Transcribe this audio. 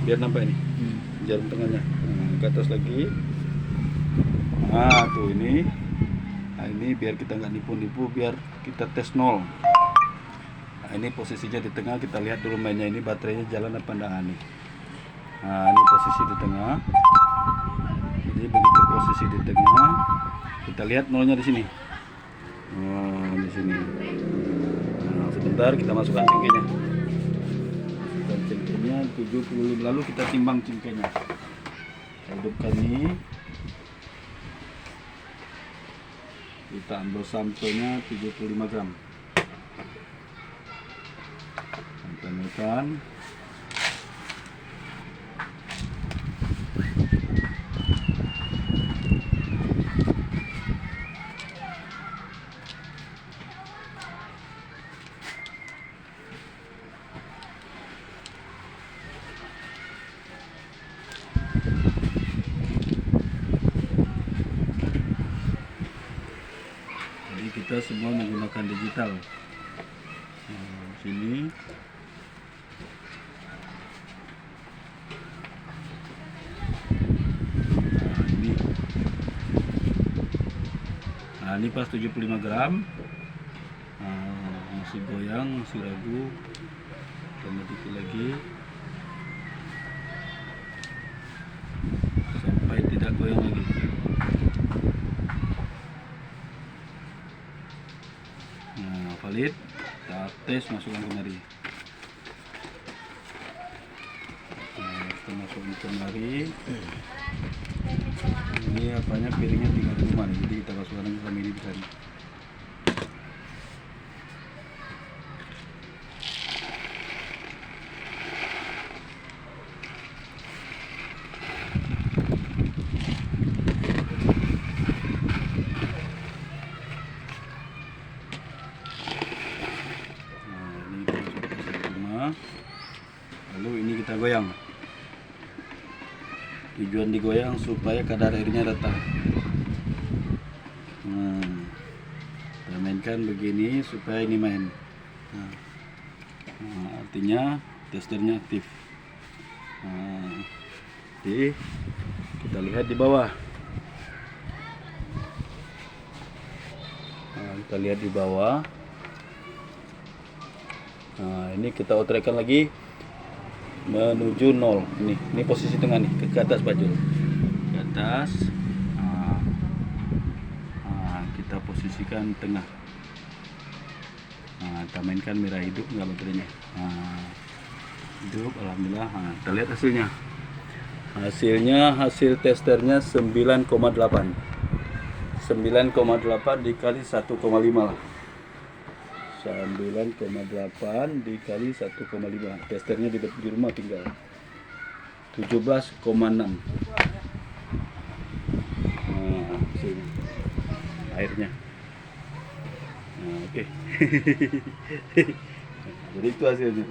biar nampak ini jarum tengahnya. Ke atas lagi. Nah tuh ini. Nah ini biar kita nggak nipu-nipu, biar kita tes nol. Nah ini posisinya di tengah, kita lihat dulu mainnya ini baterainya jalan apa enggak nih. Nah ini posisi di tengah. Jadi begitu posisi di tengah, kita lihat nolnya di sini. Nah di sini. Nah sebentar kita masukkan cengkehnya. Masukkan cengkehnya 75, lalu kita timbang cengkehnya. Kita hidupkan ini. Kita ambil sampelnya 75 gram. Temukan. Jadi kita semua menggunakan digital. Nah, sini. Nah ini pas 75 gram. Masih goyang, masih ragu. Tambah dikit lagi sampai tidak goyang lagi. Nah valid, kita tes, masukkan kemari. Nah, kita masukkan kemari. Ini apanya, piringnya tinggal di rumah nih, jadi kita masukkan sama ini bisa nih. Nah ini kita masukkan ke rumah, lalu ini kita goyang. Tujuan digoyang supaya kadar airnya rata. Nah, kita mainkan begini supaya ini main. Nah, artinya testernya aktif. Nah, jadi kita lihat di bawah. Nah, kita lihat di bawah. Nah, ini kita outrekkan lagi menuju 0. Ini posisi tengah nih, ke atas baju, ke atas. Kita posisikan tengah. Kita mainkan merah hidup nggak baterainya. Hidup, alhamdulillah. Kita lihat hasilnya. Hasil testernya 9,8 dikali 1,5 lah. 9,8 dikali 1,5. Testernya di rumah tinggal 17,6. Nah, sini airnya. Nah, oke. Jadi itu hasilnya.